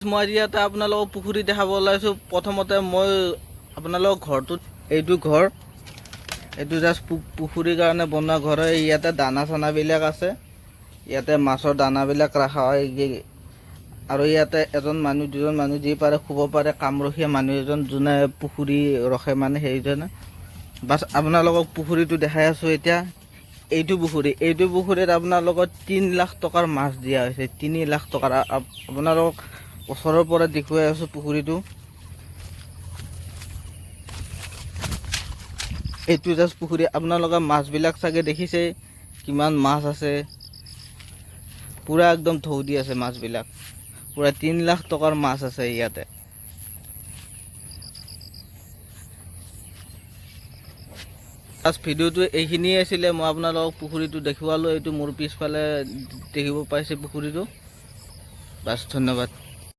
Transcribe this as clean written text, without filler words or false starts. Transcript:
মই ইয়াতে আপোনালোকক পুখুৰী দেখাব ওলাইছোঁ। প্ৰথমতে মই আপোনালোকক ঘৰটোত, এইটো ঘৰ, এইটো জাষ্ট পুখুৰীৰ কাৰণে বনোৱা ঘৰ হয়। ইয়াতে দানা চানাবিলাক আছে, ইয়াতে মাছৰ দানাবিলাক ৰখা হয়। আৰু ইয়াতে এজন মানুহ, দুজন মানুহ যি পাৰে শুব পাৰে, কামৰখীয়া মানুহ এজন যোনে পুখুৰী ৰখে, মানে সেইজনে। বাছ আপোনালোকক পুখুৰীটো দেখাই আছোঁ এতিয়া। এইটো পুখুৰীত আপোনালোকক 3 লাখ টকাৰ মাছ দিয়া হৈছে, 3 লাখ টকাৰ। আপোনালোকক ওচৰৰ পৰা দেখুৱাই আছোঁ পুখুৰীটো। এইটো জাষ্ট পুখুৰী। আপোনালোকে মাছবিলাক চাগে দেখিছে কিমান মাছ আছে, পুৰা একদম ঢৌ দি আছে মাছবিলাক। পুৰা 3 লাখ টকাৰ মাছ আছে ইয়াতে। ফাৰ্ষ্ট ভিডিঅ'টো এইখিনিয়ে আছিলে। মই আপোনালোকক পুখুৰীটো দেখুৱালোঁ। এইটো মোৰ পিছফালে দেখিব পাইছে পুখুৰীটো। বাছ, ধন্যবাদ।